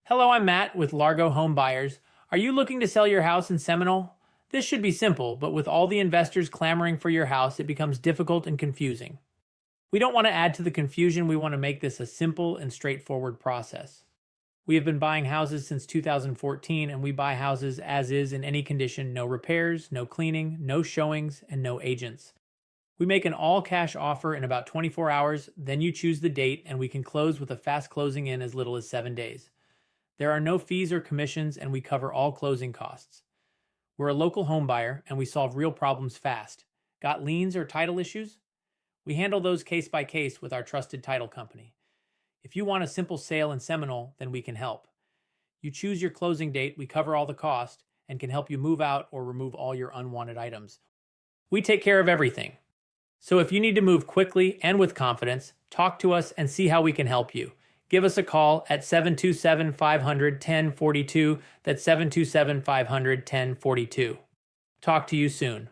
Hello, I'm Matt with Largo Home Buyers. Are you looking to sell your house in Seminole? This should be simple, but with all the investors clamoring for your house, it becomes difficult and confusing. We don't want to add to the confusion. We want to make this a simple and straightforward process. We have been buying houses since 2014, and we buy houses as is in any condition, no repairs, no cleaning, no showings, and no agents. We make an all-cash offer in about 24 hours, then you choose the date, and we can close with a fast closing in as little as 7 days. There are no fees or commissions, and we cover all closing costs. We're a local home buyer, and we solve real problems fast. Got liens or title issues? We handle those case by case with our trusted title company. If you want a simple sale in Seminole, then we can help. You choose your closing date, we cover all the cost, and can help you move out or remove all your unwanted items. We take care of everything. So if you need to move quickly and with confidence, talk to us and see how we can help you. Give us a call at 727-500-1042. That's 727-500-1042. Talk to you soon.